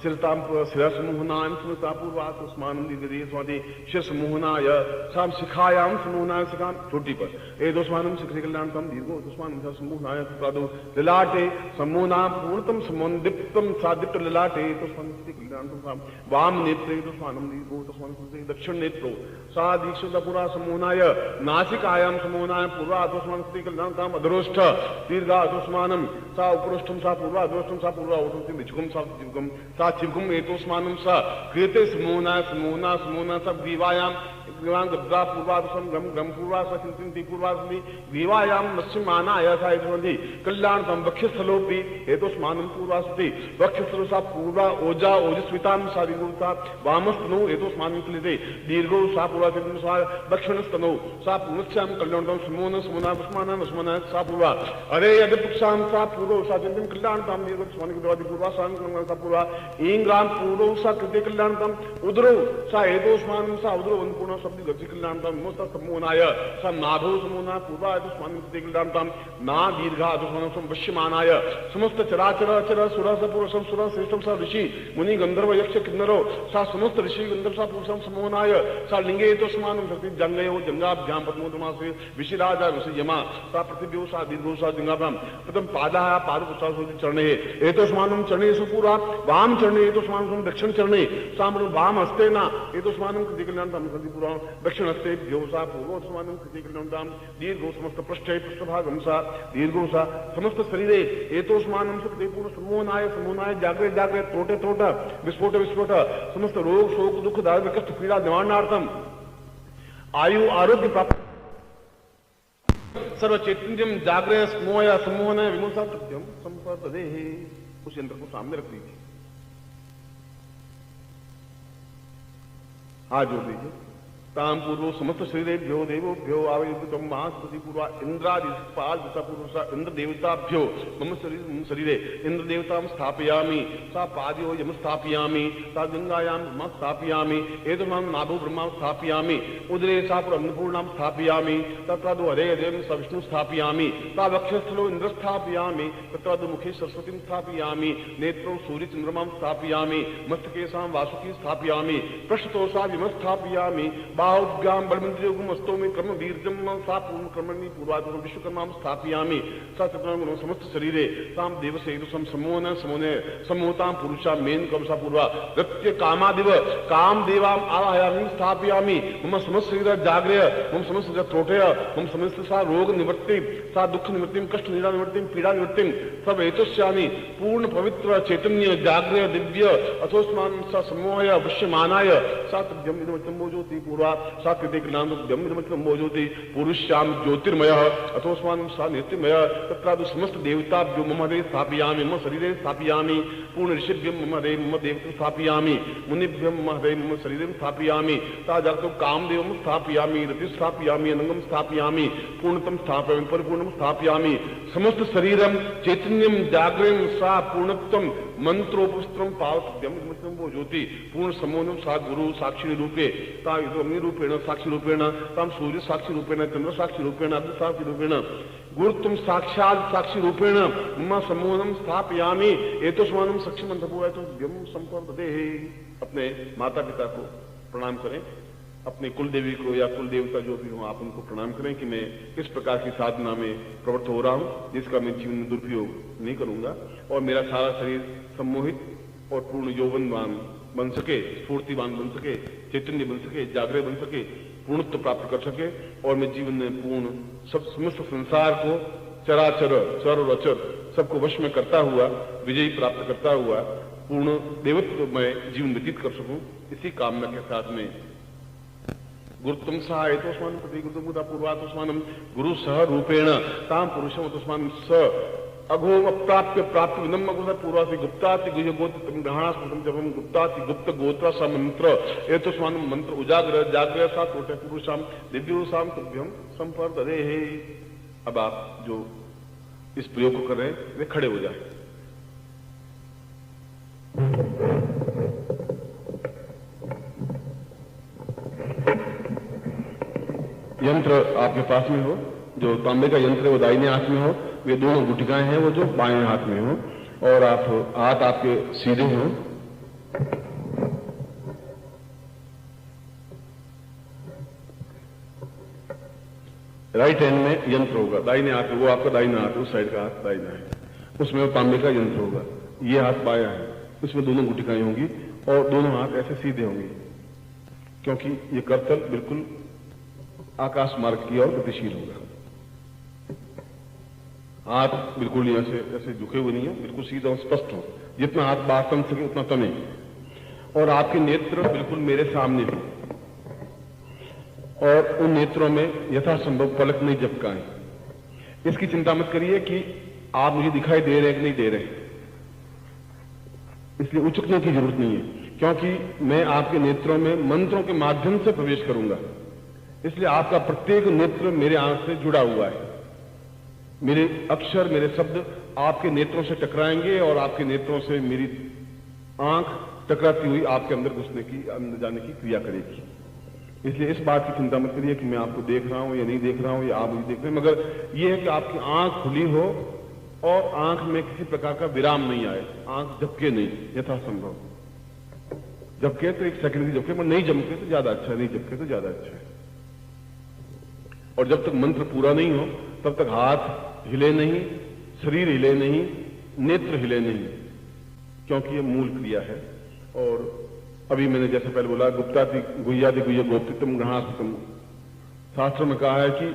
शिरताम शिरसमोहनाय स्मृता पूर्वात उस्मानम दीर्घदे स्वाति शिरसमोहनाय साम शिखायाम समोहनाय शिखाम छोटी पर एदोस्मानम शिखरि कल्याणतम दीर्घो उस्मानम समोहनाय प्रादो ललाटे समोहनाम पूर्णतम समोहन दीप्तम सादिप्त ललाटे तोस्मानम शिखरि कल्याणतम साम वाम नेत्रे तोस्मानम दीर्घो तोस्मानम दक्षिण नेत्रो सा दीक्षिता पूरा समोहनाय नासिकायाम समोहनाय पूर्वात उस्मानम शिखरि कल्याणतम अधरोष्ठ दीर्घा तोस्मानम सा उपरोष्ठम सा पूर्वा दोषम सा पूर्वा उठम निचुकम सा चिवकुम एतोस्मानम सा क्रियते समोहना समोहना समोहना सा ग्रीवायाम गद्दा पूर्वादसम गम पूर्वा सा चिंतनति पूर्वादसमी ग्रीवायाम मत्स्यमाना ऐसा इति कल्याणतम वक्षस्थलोपि एतोस्मानम पूर्वासति वक्षस्थलो सा पूर्वा ओजा ओजस्विताम सा दीर्घोता वामस्तनो एतोस्मानम क्लिते दीर्घो सा पूर्वा चिंतन सा दक्षिणस्तनो सा पूर्णस्याम कल्याणतम समोहना समोहना वस्माना वस्माना सा पूर्वा अरे यदपुक्षाम सा पूर्व सा चिंतन कल्याणतम दीर्घोस्मान के पूर्वा सा पूर्वा इंग्राम पूर्व सा कृते कल्याणतम उदरो सा एतोस्मानम सा उदरो वनपूर्ण शब्द गति कल्याणतम मोस्त समोहनाय सा नाभो समोहना पूर्वा एतोस्मानम कृते कल्याणतम ना दीर्घा एतोस्मानम वश्यमानाय समस्त चराचर अचर सुर स पुरुषम सुर श्रेष्ठम सा ऋषि मुनि गंधर्व यक्ष किन्नरो सा समस्त ऋषि गंधर्व सा पुरुषम समोहनाय सा लिंगे एतोस्मानम शक्ति जंगयो जंगाभ्याम पद्मोदमासे विशिराजा विषयमा सा पृथिव्यो सा दीर्घो सा जंगाभ्याम प्रथम पादः पादपुष्टा चरणे एतोस्मानम चरणेषु पूरा वाम चरणे एतोस्मानम दक्षिण चरणे सामने वाम हस्ते ना एतोस्मानम कृते कल्याणतम कृति पूरा दक्षिण हस्ते भ्यो सा पूर्वोस्मानम कृते कल्याणतम दीर्घो समस्त पृष्ठे पृष्ठभागम सा दीर्घो सा समस्त शरीरे एतोस्मानम कृते पूर्ण समोहनाय समोहनाय जागृत जागृत त्रोटे त्रोट विस्फोट विस्फोट समस्त रोग शोक दुख दारिद्र्य कष्ट पीड़ा निवारणार्थम आयु आरोग्य प्राप्त सर्व चैतन्यम जागृत समोह समोहन विमुसा सत्यम संपदे। उस यंत्र को सामने रख दीजिए, हाथ जोड़ दीजिए। ताम पूर्व समस्त शरीरेभ्यो देवोभ्यो आवेदितम महास्पति पूर्वा इंद्रादि पाल पूर्व इंद्र देवताभ्यो मम शरीरे इंद्र देवतां स्थापयामि सा पादयो यम स्थापयामि सा गंगायां ब्रह्म स्थापयामि एतमां नाभो ब्रह्म स्थापयामि उदरे सा अन्नपूर्णां स्थापयामि तत्रादो हरे हरें स विष्णु स्थापयामि सा वक्षस्थलो इंद्र स्थापयामि तत्रादो मुखे सरस्वतीं स्थापयामि नेत्रो सूर्य चंद्रमां स्थापयामि मस्तके सा वासुकी स्थापयामि पृष्ठतो सा विम स्थापयामि बाहुभ्याम बलमंत्रियोगमस्तो में कर्म वीर्जम सा पूर्ण कर्मणि पूर्वादो विश्वकर्मा स्थापयामि सा चतुर्गुण समस्त शरीरे साम देवसेतुसम समोहन समोने समोतां पुरुषा मेन कमसा पूर्वा रत्य कामादिव काम देवाम आवाहयामि स्थापयामि मम समस्त शरीर जाग्रय मम समस्त शरीर त्रोटय मम समस्त सा रोग निवृत्ति सा दुख निवृत्ति कष्ट निवृत्ति पीड़ा निवृत्ति सब एतस्यामि पूर्ण पवित्र चैतन्य जाग्रय दिव्य अथोस्मान सा समोहय वश्यमानाय सा तद्यम इदमोजोति पूर्वा सा कृते कल्याणतम मोजोति पुरुष्याम ज्योतिर्मय अथोस्मान सा नित्यमय तत्रादु समस्त देवताभ्यो मम हृदये स्थापयामि मम शरीरे स्थापयामि पूर्ण ऋषिभ्यं मम हृदये मम देवतं स्थापयामि मुनिभ्यं मम हृदये मम शरीरं स्थापयामि ता जागतो कामदेवं स्थापयामि रति स्थापयामि अनंगं स्थापयामि पूर्णतम स्थापयामि परिपूर्णं स्थापयामि समस्त शरीरं चैतन्यं जागृतं सा पूर्णत्वं मंत्रोपस्त्रं पावत्यं वो ज्योति पूर्ण समोनं सा गुरु साक्षी रूपे ता अग्नि रूपेण साक्षी रूपेण ताम सूर्य साक्षी रूपेण चंद्र साक्षी रूपेण अग्नि साक्षी रूपेण गुरुत्वं साक्षात् साक्षी रूपेण मम समोनं स्थापयामि एतस्मानं सक्षमंतपूर्व तो व्यम संपर्दे। अपने माता पिता को प्रणाम करें, अपने कुल देवी को या कुल देवता जो भी हो आप उनको प्रणाम करें कि मैं किस प्रकार की साधना में प्रवृत्त हो रहा हूं जिसका मैं जीवन में दुरुपयोग नहीं करूंगा और मेरा सारा शरीर सम्मोहित और पूर्ण यौवनवान बन सके, स्फूर्तिवान बन सके, चैतन्य बन सके, जागृत बन सके, पूर्णत्व प्राप्त कर सके और मैं जीवन में पूर्ण सब समस्त संसार को चराचर चर और अचर सबको वश में करता हुआ विजयी प्राप्त करता हुआ पूर्ण देवत्व में जीवन व्यतीत कर सकूं, इसी कामना के साथ में गुरुत्तम सहायतोस्मान प्रति गुरुमुदा पूर्वातोस्मानम गुरु सह रूपेण ताम पुरुषम तोस्मान स अघोम अप्राप्य प्राप्त विनम्र गुण पूर्वासी गुप्ताति गुह्य गोत्र ग्रहणा स्मृतम जपम गुप्ताति गुप्त गोत्र स मंत्र एतोस्मान मंत्र उजागर जागृय सा कोटे पुरुषाम दिव्योसाम तुभ्यम संपर्दे। अब आप जो इस प्रयोग को कर रहे हैं वे खड़े हो जाए। यंत्र आपके पास में हो, जो तांबे का यंत्र है वो दाहिने हाथ में हो, वे दोनों गुटिकाएं हैं वो जो बाएं हाथ में हो, और आप हाथ आपके सीधे हो। राइट हैंड में यंत्र होगा, दाहिने हाथ में, वो आपका दाहिना हाथ, उस साइड का हाथ दाहिना है, उसमें वो तांबे का यंत्र होगा। ये हाथ बायां है, उसमें दोनों गुटिकाएं होंगी और दोनों हाथ ऐसे सीधे होंगे, क्योंकि ये करतल बिल्कुल आकाश मार्ग की ओर गतिशील होगा। हाथ बिल्कुल यहां से ऐसे झुके हुए नहीं है, बिल्कुल सीधा और स्पष्ट हो, जितना हाथ बाहर तन सके उतना तने, और आपके नेत्र बिल्कुल मेरे सामने हो, और उन नेत्रों में यथासंभव पलक नहीं झपकाएं। इसकी चिंता मत करिए कि आप मुझे दिखाई दे रहे हैं कि नहीं दे रहे, इसलिए उचकने की जरूरत नहीं है, क्योंकि मैं आपके नेत्रों में मंत्रों के माध्यम से प्रवेश करूंगा, इसलिए आपका प्रत्येक नेत्र मेरे आंख से जुड़ा हुआ है। मेरे अक्षर, मेरे शब्द आपके नेत्रों से टकराएंगे और आपके नेत्रों से मेरी आंख टकराती हुई आपके अंदर घुसने की, अंदर जाने की क्रिया करेगी। इसलिए इस बात की चिंता मत करिए कि मैं आपको देख रहा हूं या नहीं देख रहा हूं, या आप मुझे देख रहे हैं, मगर यह है कि आपकी आंख खुली हो और आंख में किसी प्रकार का विराम नहीं आए, आंख झपके नहीं, यथासंभव। झपके तो 1 सेकंड की झपके, पर नहीं झपके तो ज्यादा अच्छा है, नहीं झपके तो ज्यादा अच्छा है। और जब तक मंत्र पूरा नहीं हो तब तक हाथ हिले नहीं, शरीर हिले नहीं, नेत्र हिले नहीं, क्योंकि ये मूल क्रिया है। और अभी मैंने जैसे पहले बोला, गुप्ताति गुह्यादि गुह्य गोप्तित्वम ग्रहणास्पतम, शास्त्र में कहा है कि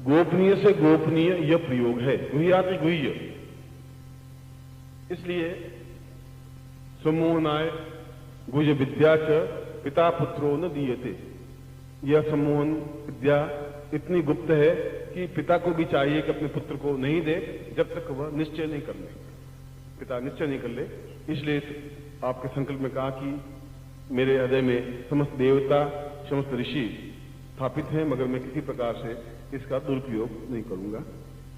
गोपनीय से गोपनीय यह प्रयोग है, गुह्यादि गुह्य। इसलिए सम्मोहनाय गुह्य विद्या च पिता पुत्रो न दीयते, यह सम्मोहन विद्या इतनी गुप्त है कि पिता को भी चाहिए कि अपने पुत्र को नहीं दे जब तक वह निश्चय नहीं कर ले, पिता निश्चय नहीं कर ले। इसलिए आपके संकल्प में कहा कि मेरे हृदय में समस्त देवता, समस्त ऋषि स्थापित हैं, मगर मैं किसी प्रकार से इसका दुरुपयोग नहीं करूंगा।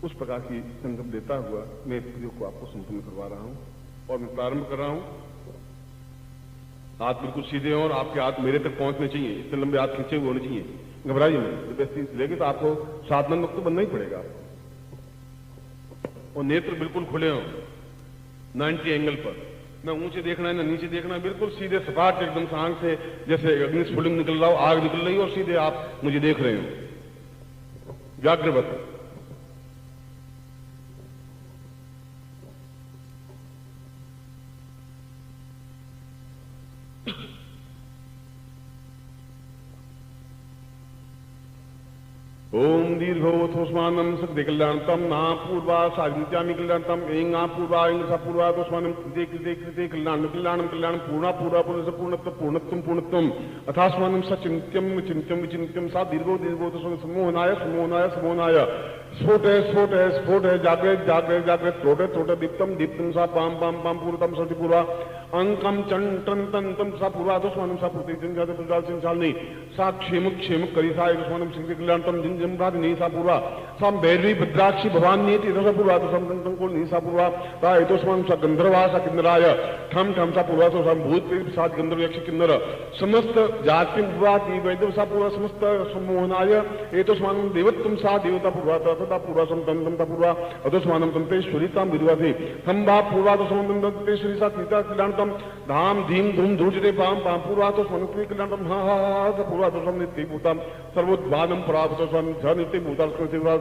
उस प्रकार की संकल्प देता हुआ मैं प्रयोग को आपको संपूर्ण करवा रहा हूं, और मैं प्रारंभ कर रहा हूं। हाथ बिल्कुल सीधे हों और आपके हाथ मेरे तक पहुंचने चाहिए, इतने लंबे हाथ खींचे हुए होने चाहिए। घबराइए नहीं, जब ऐसी लेगी तो आपको साधन वक्त तो बनना ही पड़ेगा, और नेत्र बिल्कुल खुले हों 90 एंगल पर, ना ऊंचे देखना है ना नीचे देखना है, बिल्कुल सीधे सपाट एकदम से आंख से जैसे अग्निस्फुलिंग निकल रहा हो, आग निकल रही हो, और सीधे आप मुझे देख रहे हो व्याघ्रवत। ओम दीर्घोथोस्मानम सत्य कल्याणतम ना पूर्वा साग्नित्यामि कल्याणतम एंगा पूर्वा इंग सा पूर्वा तोस्मानम कृते कृते कृते कल्याणम कल्याणम कल्याणम पूर्णा पूर्वा पूर्ण पूर्णत्व पूर्णत्वम पूर्णत्वम अथास्मानम सचिंत्यम विचिंत्यम विचिंत्यम सा दीर्घो दीर्घो तोस्मानम सम्मोहनाय सम्मोहनाय सम्मोहनाय स्फोट है स्फोट है स्फोट है जागृत जागृत जागृत त्रोटे त्रोटे दीप्तम दीप्तम सा पाम पाम पाम पूर्णतम सति पूर्वा अंकम चं टन तन तम सा पूर्वा तोस्मानम सा पूर्ति जिनजाते पुजाल सिंचालनी सा क्षेम क्षेम करी सा तोस्मानम सिंह कल्याणतम जिन जमराज नहीं सा पूर्वा साम भैरवी भद्राक्षी भवानी सा पूर्वा तो सम को नहीं सा पूर्वा ता एतोस्मानम सा गंधर्वा सा किन्नराय ठम ठम सा पूर्वा तो सम भूत प्रेत सात गंधर्व यक्ष किन्नर समस्त जाति पूर्वा ती वैद्य सा पूर्वा समस्त सम्मोहनाय एतोस्मानम देवत्वम सा देवता पूर्वा तथा पूर्वा सम तंता पूर्वा अतोस्मानम तंतेश्वरीताम विद्वाधि थम्बा पूर्वा तो समम तंतेश्वरी सा तीता कल्याणतम धाम धीम धूम धूजते पाम पाम पूर्वा तो समम कल्याणतम हा हा हा पूर्वा तो सम नित्य भूताम सर्वोद्वानम परावतो सम नित्य भूताल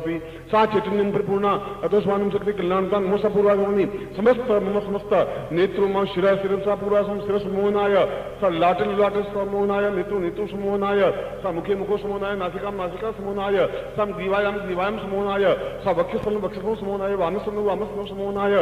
पूर्वादपि सा चैतन्यम परिपूर्णा अतोस्मानं शक्ति कल्याणतां नमो सा पूर्वागमनी समस्त मम समस्त नेत्रो मम शिरा शिरसा पूर्वासम शिरस मोहनाय सा लाटल लाटल समोहनाय नेत्रो नेत्रो समोहनाय सा मुखे मुखो समोहनाय नासिकां नासिका समोहनाय सा ग्रीवायां ग्रीवायां समोहनाय सा वक्षस्थलं वक्षस्थलं समोहनाय वामस्थलं वामस्थलं समोहनाय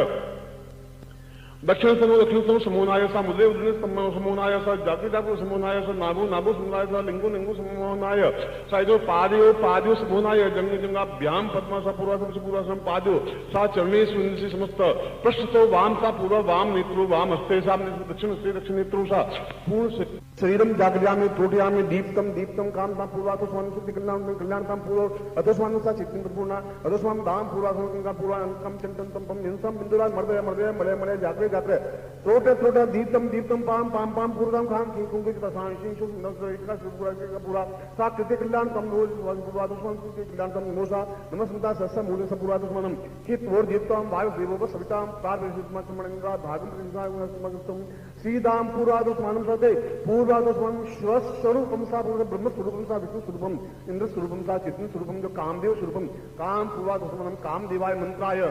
दक्षिण दक्षिण समोनाय सा मुद्रे उद्रे समोनाय सा जाति जाति समोनाय सा नाभो नाभो समोनाय सा लिंगो लिंगो समोनाय सा इधर पादयो पादयो समोनाय जंग जंगाभ्याम पद्मा सा पूर्वासम पादयो सा चरणेषु इंद्रिय समस्त पृष्ठतो वाम सा पूर्व वाम नेत्रो वाम हस्ते सा दक्षिण हस्ते दक्षिण नेत्रो सा पूर्ण शरीरम जागृयामि त्रोटयामि दीप्तम दीप्तम कामता पूर्वातो स्वामी शुद्धि कल्याणताम पूर्व अतस्वान सा चित्तं पूर्णा अतस्वाम दाम पूर्वासम का पूर्वा अंकम चिंतन तम पम हिंसम बिंदुरा मर्दय मर्दय मलय मलय जागृत जाते त्रोटे त्रोटे Deeptam Deeptam palm palm palm पूर्वम खाम की कुंगे की तसां शिंशु नस्त्रिका पूरा का पूरा सा कृत्य कल्याण तम रोज पूर्वादुष्मन कृत्य कल्याण तम नमोसा नमस्ता सस्सा मूल स पूर्वादुष्मनम कि त्रोर दीप्तम वायु देवो सविताम पार विष्णु समणंगा भागम कृष्णागुणसमगतम श्रीदाम पूर्वादुष्मनम सते पूर्वादुष्मनम श्वस स्वरूपम सा ब्रह्म स्वरूपम सा विष्णु स्वरूपम इंद्र स्वरूपम सा चित्त स्वरूपम जो कामदेव स्वरूपम काम पूर्वादुष्मनम कामदेवाय मंत्राय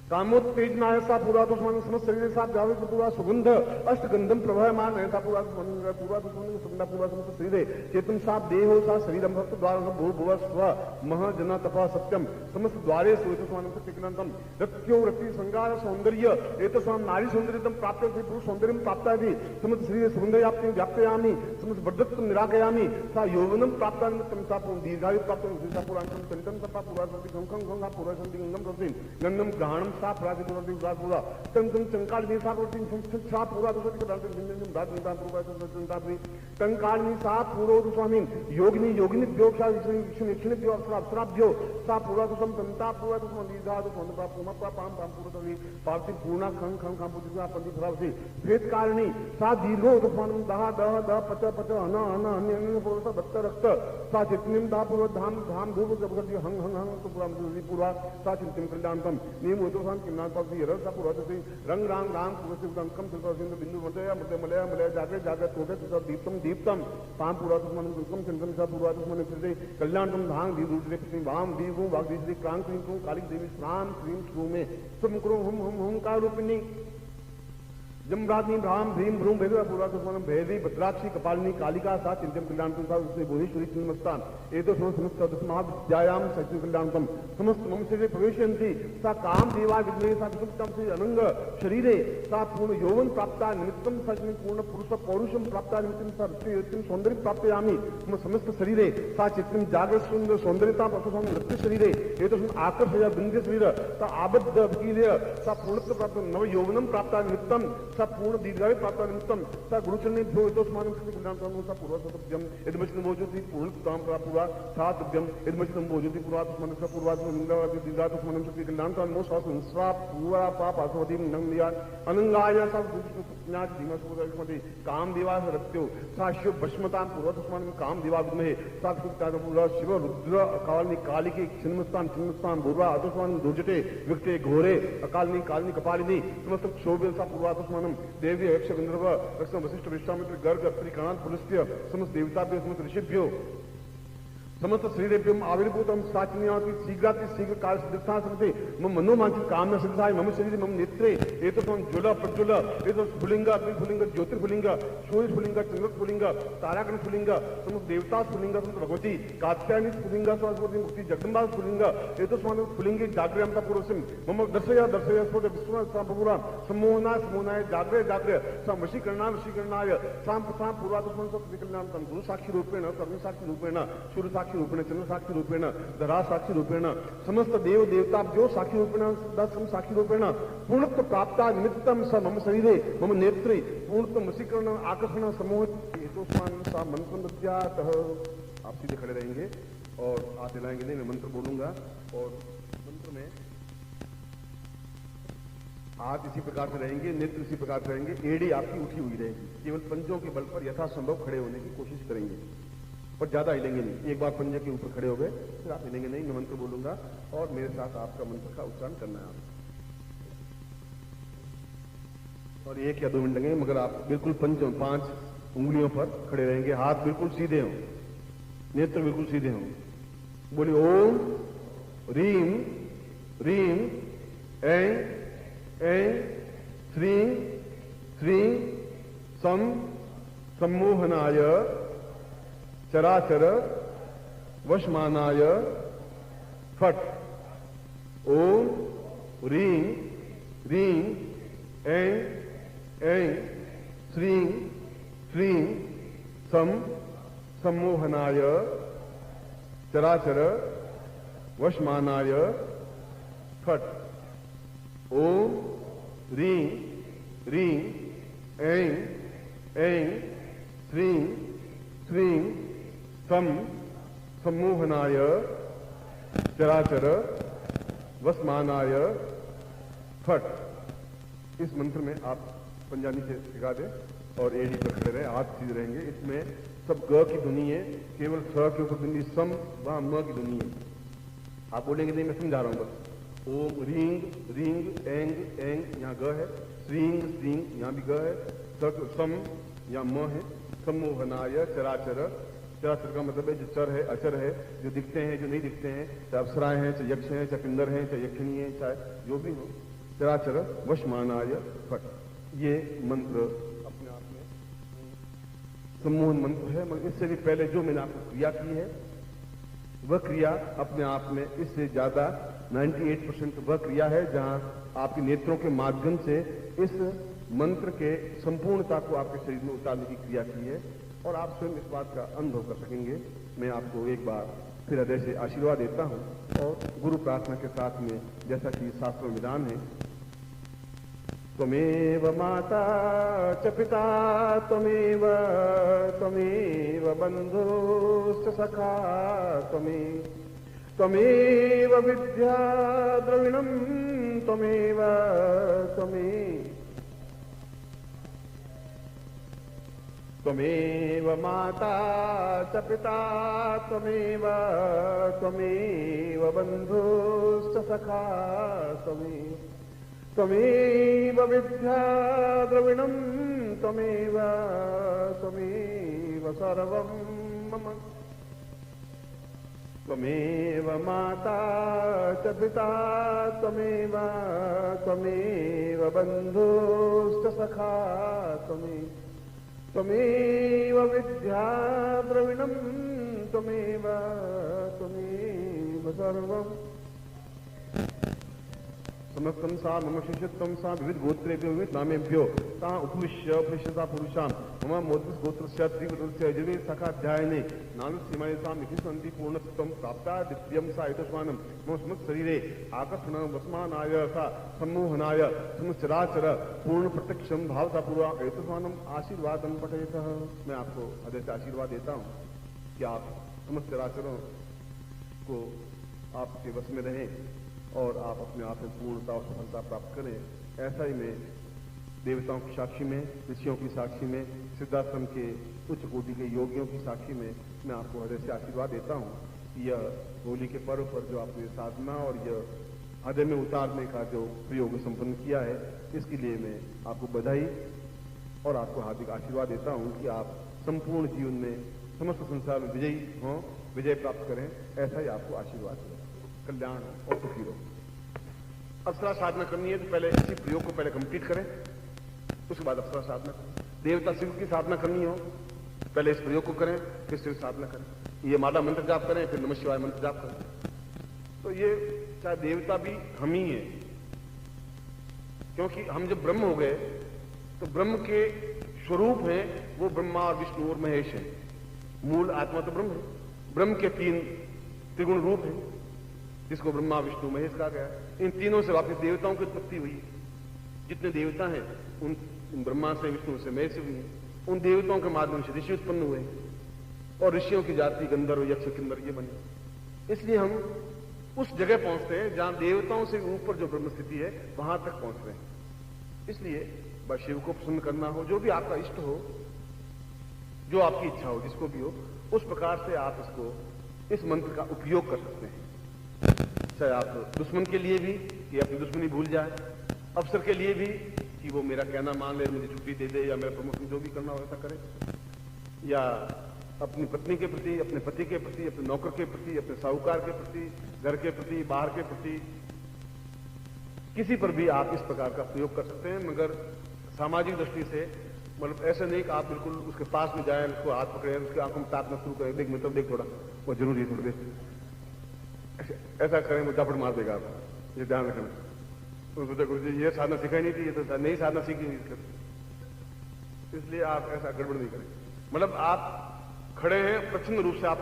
कामोत्तेजनाय सा पूर्वादुष्मन समस्त शरीर सा जावे पूरा सुगंध अष्टगंधम प्रभायमान है सा पूर्वादुष्मन सुगंधा पूरा समस्त शरीर चेतन सा देहो सा शरीरम भक्त द्वार भू भुव स्व मह जना तपा सत्यम समस्त द्वारे सुतस्मान सत्यनंतम रत्यो रति संगार सौंदर्य एतस्वाम नारी सौंदर्यम प्राप्त से पुरुष सौंदर्यम प्राप्तादि समस्त शरीर सुगंधयाप्ति व्याप्तयामि समस्त वर्धत्वं निराकयामि सा यौवनम प्राप्तानिमित्तं सा दीर्घायु प्राप्तं सा पुराणं चंदन सपा पूरा संति गंगं गंगा पूरा संति गंगम रति गंगम ग्रहणम सा प्राचीन पूर्वति उदास पूरा तंकं चंकाल में सा पूर्वति सा पूरा दूसरे के दांत जिंदगी दांत निदान पूरा संतापनी कंकाल में सा पूरो स्वामी योगिनी योगिनी योग सा विष्णु योग अप्सराभ्यो सा पूरा दुसम संता पूरा दुसम दीर्घा दुसम पूर्णा पाम पाम पूरा तवी पार्थिव पूर्णा खं खं खं पूजिता पंडित खराबसी भेद कारिणी सा दीर्घो दुसम दहा दह दह पच पच अन अन अन्य पूरा भक्त रक्त सा चित्निम दा पूर्व धाम धाम धूप जबगति हंग हंग हंग तो पूरा सा चिंतन कल्याणतम नियम तो किन्नापी रसा पूर्वति रंग रांग रांग पूर्वकम सिंधु बिंदु मलय मलय मलय मलय जागे जागे तोटे दीप्तम दीप्तम पाम पूर्वात्मन दुर्गम चिंतन सा पूर्वात्मन कल्याणतम धांग दी दूसरे वाम दीगु वाग दीजिए क्रांत कालिक देवी श्राम श्रीम श्रू में तुम करो हम का रूपिणी जमराग्नि भ्राम भ्रीम भ्रूम भेद पूर्वात्मन भेदी भद्राक्षी कपालिनी कालिका सा चिंतन कल्याणतम सा उसने भुवनेश्वरी चिन्मस्तान एतो समस्त दशमाध्यायाम सचिन कल्याणतम समस्त मम शरीरे प्रवेशयन्ति सा काम देवा विद्मे सा विसुप्तम से अनंग शरीरे सा पूर्ण यौवन प्राप्ता निमित्तम सचिन पूर्ण पुरुष पौरुषम प्राप्ता निमित्तम सा रत्न सौंदर्य प्राप्तयामि मम समस्त शरीरे सा चित्तम जागृत सुंदर सौंदर्यता प्रसुसम रत्न शरीरे एतो आकर्षय बिंद्य शरीर सा आबद्ध वीर्य सा पूर्णत्व प्राप्त नव यौवनम प्राप्ता निमित्तम सा पूर्ण दीर्घायु प्राप्त निमित्तम सा गुरुचरणे भ्यो इतोस्मानं कल्याणतम सा पूर्वसत्यम यद्मचितं भोजति पूर्णतां प्राप्नुवा सा दिव्यम यद्मचितं भोजति पूर्वात्मनं सा पूर्वात्मनं दीर्घात्मनं शक्ति कल्याणतम नो शास्त्रं स्वा पूरा पाप असवदीं नंदिया अनंगाय सा ज्ञात धीमस्मृति काम दिवास रत्यो सा शिव भस्मतां पूर्वतस्मानं काम दिवा विद्महे सा पूरा शिव रुद्र अकालिनी कालिके छिन्नस्तान छिन्नस्तान भूर्वा अतस्मानं दुर्जटे विक्ते घोरे अकालिनी कालिनी कपालिनी समस्त क्षोभ्य सा पूर्वात्मनं देवी यक्ष गंधर्व रक्षण वशिष्ठ विश्वामित्र गर्ग त्रिकाणात् पुलस्त्य समस्त देवताभ्यो समस्त ऋषिभ्यो समस्त श्रीदेव्यम आविर्भूतम साचिन्याति शीघ्राति शीघ्र काल सिद्धा सन्ति मम मनोमांचित कामना सिद्धाय मम शरीरे मम नेत्रे एतत् ज्वल प्रज्वल एतत् स्फुलिंग अग्निस्फुलिंग ज्योतिर्स्फुलिंग सूर्यस्फुलिंग चंद्रस्फुलिंग तारागण स्फुलिंग समस्त देवता स्फुलिंग समस्त भगवती कात्यायनी स्फुलिंग सरस्वती मुक्ति जगदम्बा स्फुलिंग एतस्मात् स्फुलिंगे जागृयमता पूर्वसिम मम दर्शय दर्शय स्फुट विश्वनाथ पूरा सम्मोहना सम्मोहनाय जागृय जागृय सा वशीकरणाय साम पूर्वात्मन विकल्याणतम गुरु साक्षी रूपेण कर्म साक्षी रूपेण सूर्य साक्षी रूपेण चंद्र साक्षी रूपेण धरा साक्षी रूपेण समस्त देव देवता जो साक्षी रूपेण दसम साक्षी रूपेण पूर्णत्व प्राप्ता निमित्तम स मम शरीरे मम नेत्रे पूर्णत्व वशीकरण आकर्षण समूह हेतुस्मान सा मंत्र नृत्यात। आप सीधे खड़े रहेंगे और हाथ हिलाएंगे नहीं, मैं मंत्र बोलूंगा और मंत्र में हाथ इसी प्रकार से रहेंगे, नेत्र इसी प्रकार से रहेंगे, एड़ी आपकी उठी हुई रहेगी। केवल पंजों के बल पर यथासंभव खड़े होने की कोशिश करेंगे और ज्यादा हिलेंगे नहीं। एक बार पंजे के ऊपर खड़े हो गए फिर आप हिलेंगे नहीं। मैं मंत्र बोलूंगा और मेरे साथ आपका मंत्र का उच्चारण करना है आपको। और 1 या 2 मिनट लगेंगे, मगर आप बिल्कुल 5 उंगलियों पर खड़े रहेंगे, हाथ बिल्कुल सीधे हों, नेत्र बिल्कुल सीधे हों। बोलिए ओम रीम रीम ऐं ऐं श्रीं श्रीं सम सम्मोहनाय चराचर वशमानाय फट। ओम रीं रीं ऐं ऐं श्रीं श्रीं सम सम्मोहनाय चराचर वशमानाय फट। ओम रीं रीं ऐं ऐं श्रीं श्रीं सम सम्मोहनाय चराचर वसमानाय फट। इस मंत्र में आप पंजाबी से सिखा दें और एडी पर खड़े रहे, हाथ सीधे रहेंगे। इसमें सब ग की ध्वनि है, केवल स के ऊपर ध्वनि सम वहां म की ध्वनि है। आप बोलेंगे नहीं, मैं समझा रहा हूं बस। ओम रींग रींग एंग एंग यहाँ ग है, श्रींग श्रींग यहाँ भी ग है, सम यहाँ म है। सम्मोहनाय चराचर, चराचर का मतलब है जो चर है अचर है, जो दिखते हैं जो नहीं दिखते हैं, चाहे अप्सराएं हैं चाहे यक्ष हैं चाहे पिंदर हैं चाहे यक्षिणी है चाहे जो भी हो, चराचर वशमानाय फट। ये मंत्र अपने आप में सम्मोहन मंत्र है, मगर इससे भी पहले जो मैंने आपको क्रिया की है वह क्रिया अपने आप में इससे ज्यादा 98% वह क्रिया है जहां आपके नेत्रों के माध्यम से इस मंत्र के संपूर्णता को आपके शरीर में उतारने की क्रिया की है और आप स्वयं इस बात का अनुभव कर सकेंगे। मैं आपको एक बार फिर हृदय से आशीर्वाद देता हूं और गुरु प्रार्थना के साथ में जैसा कि शास्त्र में विधान है, त्वमेव माता च पिता त्वमेव त्वमेव बन्धुश्च सखा त्वमेव विद्या द्रविणं त्वमेव त्वमेव माता च पिता त्वमेव बन्धुश्च सखा त्वमेव विद्या द्रविणं त्वमेव सर्वं मम। त्वमेव माता च पिता त्वमेव बन्धुश्च सखा त्वमेव विद्या द्रविणं त्वमेव सर्वं। समस्तं सा मम शिष्यत्वं सा विविध गोत्रेभ्यो विविध नामेभ्यो ता उपविश्य उपनिषदा पुरुषां मम मोदस गोत्रस्य त्रिगोत्रस्य यजुर्वेद शाखाध्यायने नानुसीमाय सा मिथिसन्ति पूर्णत्वं प्राप्ता दिव्यं सा एतस्मानं मम समस्त शरीरे आकर्षण वसमानाय सा सम्मोहनाय समचराचर पूर्ण प्रत्यक्षं भावता पूर्वा एतस्मानं आशीर्वादं पठयतः। मैं आपको हृदय से आशीर्वाद देता हूँ कि आप समस्त चराचरों को आपके वश में रहें और आप अपने आप में पूर्णता और सफलता प्राप्त करें। ऐसा ही मैं देवताओं की साक्षी में, ऋषियों की साक्षी में, सिद्धाश्रम के उच्च कोटि के योगियों की साक्षी में मैं आपको हृदय से आशीर्वाद देता हूँ। यह होली के पर्व पर जो आपने साधना और यह हृदय में उतारने का जो प्रयोग संपन्न किया है, इसके लिए मैं आपको बधाई और आपको हार्दिक आशीर्वाद देता हूँ कि आप संपूर्ण जीवन में समस्त संसार में विजयी हों, विजय प्राप्त करें। ऐसा ही आपको आशीर्वाद दें, कल्याण और सुखी रहो। अप्सरा साधना करनी है तो पहले इसी प्रयोग को पहले कंप्लीट करें, उसके बाद अप्सरा साधना करें। देवता शिव की साधना करनी हो पहले इस प्रयोग को करें, फिर शिव साधना करें। ये माला मंत्र जाप करें, फिर नमः शिवाय मंत्र जाप करें। तो ये चाहे देवता भी हम ही है, क्योंकि हम जब ब्रह्म हो गए तो ब्रह्म के स्वरूप हैं वो ब्रह्मा और विष्णु और महेश है। मूल आत्मा तो ब्रह्म है, ब्रह्म के 3 त्रिगुण रूप हैं जिसको ब्रह्मा विष्णु महेश कहा गया। इन तीनों से वापिस देवताओं की उत्पत्ति हुई। जितने देवता हैं उन ब्रह्मा से, विष्णु से, महेश से हुई है। उन देवताओं के माध्यम से ऋषि उत्पन्न हुए और ऋषियों की जाति गंधर्व यक्ष किन्नर ये बने। इसलिए हम उस जगह पहुंचते हैं जहां देवताओं से ऊपर जो ब्रह्म स्थिति है वहां तक पहुंच रहे हैं। इसलिए बस शिव को प्रसन्न करना हो, जो भी आपका इष्ट हो, जो आपकी इच्छा हो, जिसको भी हो, उस प्रकार से आप इसको इस मंत्र का उपयोग कर सकते हैं। चाहे आप दुश्मन के लिए भी कि अपनी दुश्मनी भूल जाए, अफसर के लिए भी कि वो मेरा कहना मान ले, मुझे छुट्टी दे दे, या मेरा प्रमोशन जो भी करना हो ऐसा करे, या अपनी पत्नी के प्रति, अपने पति के प्रति, अपने नौकर के प्रति, अपने साहूकार के प्रति, घर के प्रति, बाहर के प्रति, किसी पर भी आप इस प्रकार का प्रयोग कर सकते हैं। मगर सामाजिक दृष्टि से मतलब ऐसा नहीं कि आप बिल्कुल उसके पास में जाए, उसको हाथ पकड़े, उसके आंखों में ताकना शुरू करें, देख मतलब देख थोड़ा, वो जरूरी है थोड़ी देर, ऐसा करें वो चापड़ मार देगा आपको, ये ध्यान रखना। तो सोचा गुरु जी ये साधना सिखाई नहीं थी, ये तो नई साधना सीखी नहीं, इसलिए आप ऐसा गड़बड़ नहीं करें। मतलब आप खड़े हैं, प्रचंड रूप से आप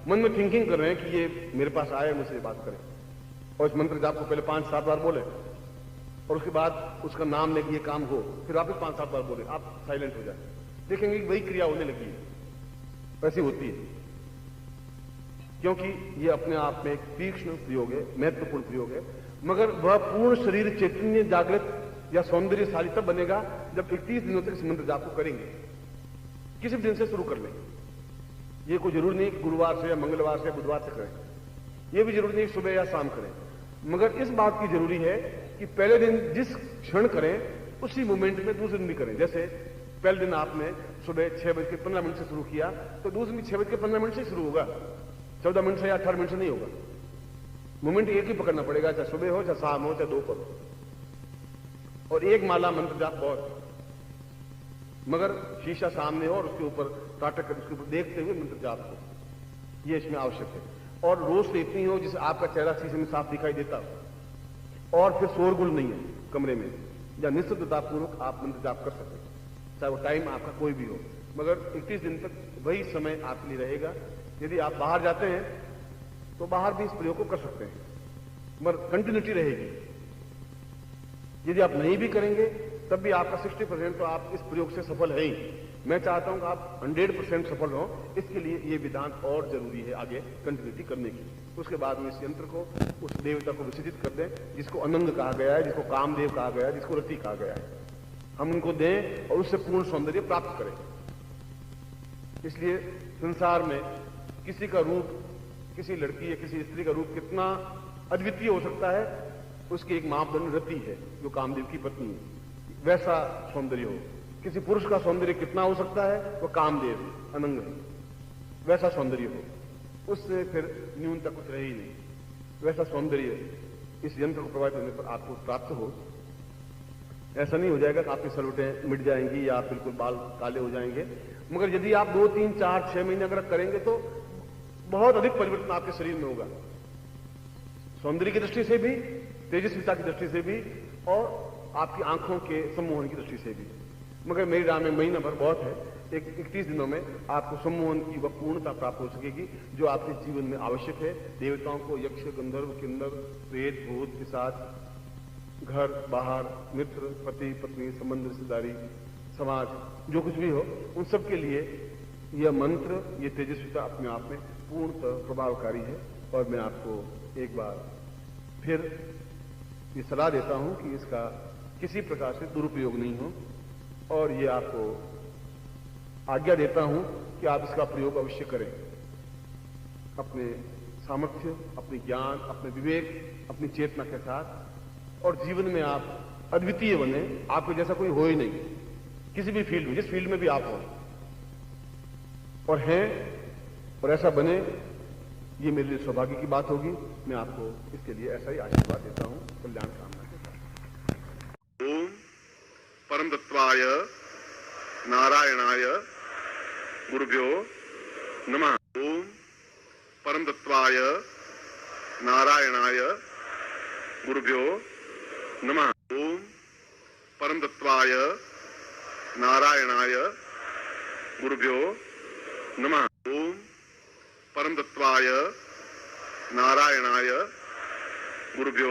मन में थिंकिंग कर रहे हैं कि ये मेरे पास आए, मुझसे बात करें, और इस मंत्र जाप को पहले 5-7 बार बोले, और उसके बाद उसका नाम लेके ये काम हो, फिर वापस 5-7 बार बोले, आप साइलेंट हो जाए, देखेंगे कि वही क्रिया होने लगी है, वैसी होती है। क्योंकि ये अपने आप में एक तीक्ष्ण प्रयोग है, महत्वपूर्ण प्रयोग है, मगर वह पूर्ण शरीर चैतन्य जागृत या सौंदर्यशाली तब बनेगा जब 31 दिनों तक इस मंत्र जाप को करेंगे। किसी भी दिन से शुरू कर लें, ये कोई जरूरी नहीं कि गुरुवार से या मंगलवार से या बुधवार से करें, ये भी जरूरी नहीं सुबह या शाम करें, मगर इस बात की जरूरी है कि पहले दिन जिस क्षण करें उसी मोमेंट में दूसरे दिन भी करें। जैसे पहले दिन आपने सुबह 6:15 से शुरू किया, तो दूसरे दिन 6:15 से शुरू होगा, 14 मिनट से या 18 मिनट से नहीं होगा। मोमेंट एक ही पकड़ना पड़ेगा, चाहे सुबह हो, चाहे शाम हो, चाहे दोपहर हो। और एक माला मंत्र जाप बहुत, मगर शीशा सामने हो और उसके ऊपर ताटक कर उसके ऊपर देखते हुए मंत्र जाप हो, ये इसमें आवश्यक है। और रोज से इतनी हो जिससे आपका चेहरा शीशे में साफ दिखाई देता हो, और फिर शोरगुल नहीं है कमरे में, या निश्चिततापूर्वक आप मंत्र जाप कर सकते हैं, चाहे वो टाइम आपका कोई भी हो, मगर 31 दिन तक वही समय आपके लिए रहेगा। यदि आप बाहर जाते हैं तो बाहर भी इस प्रयोग को कर सकते हैं, मगर कंटिन्यूटी रहेगी। यदि आप नहीं भी करेंगे तब भी आपका 60% तो आप इस प्रयोग से सफल है ही। मैं चाहता हूं कि आप 100% सफल हो, इसके लिए ये विधान और जरूरी है आगे कंटिन्यूटी करने की। उसके बाद में इस यंत्र को उस देवता को विसर्जित कर दें जिसको अनंग कहा गया है, जिसको कामदेव कहा गया है, जिसको रति कहा गया है, हम उनको दें और उससे पूर्ण सौंदर्य प्राप्त करें। इसलिए संसार में किसी का रूप, किसी लड़की या किसी स्त्री का रूप कितना अद्वितीय हो सकता है, उसकी एक मापदंड रति है जो कामदेव की पत्नी है, वैसा सौंदर्य हो। किसी पुरुष का सौंदर्य कितना हो सकता है, वो कामदेव अनंग है, वैसा सौंदर्य हो, उससे फिर न्यूनता कुछ रही नहीं, वैसा सौंदर्य इस यंत्र को प्रभावित होने पर आपको प्राप्त हो। ऐसा नहीं हो जाएगा कि आपकी सलवटें मिट जाएंगी या आप बिल्कुल बाल काले हो जाएंगे, मगर यदि आप 2, 3, 4, 6 महीने अगर करेंगे तो बहुत अधिक परिवर्तन आपके शरीर में होगा, सौंदर्य की दृष्टि से भी, तेजस्विता की दृष्टि से भी, और आपकी आंखों के सम्मोहन की दृष्टि से भी। मगर मेरी राह में महीना भर बहुत है, 31 दिनों में आपको सम्मोहन की वह पूर्णता प्राप्त हो सकेगी जो आपके जीवन में आवश्यक है। देवताओं को यक्ष, गंधर्व, किन्नर, प्रेत, भूत, पिशाच, घर बाहर, मित्र, पति पत्नी, संबंध, रिश्तेदारी, समाज, जो कुछ भी हो, उन सब के लिए यह मंत्र, ये तेजस्विता अपने आप में पूर्णतः प्रभावकारी है। और मैं आपको एक बार फिर ये सलाह देता हूं कि इसका किसी प्रकार से दुरुपयोग नहीं हो, और ये आपको आज्ञा देता हूं कि आप इसका प्रयोग अवश्य करें, अपने सामर्थ्य, अपने ज्ञान, अपने विवेक, अपनी चेतना के साथ, और जीवन में आप अद्वितीय बने। आपको जैसा कोई हो ही नहीं, किसी भी फील्ड में, जिस फील्ड में भी आप हो और हैं, और ऐसा बने, ये मेरे लिए सौभाग्य की बात होगी। मैं आपको इसके लिए ऐसा ही आशीर्वाद देता हूं, कल्याण कामना करता हूं। ओम परम तत्वाय नारायणाय गुरुभ्यो नमः। ओम परम तत्वाय नारायणाय गुरुभ्यो नमः। ओम परम तत्वाय नारायणाय गुरुभ्यो नमः। ओम परम तत्वाय नारायणाय गुरुभ्यो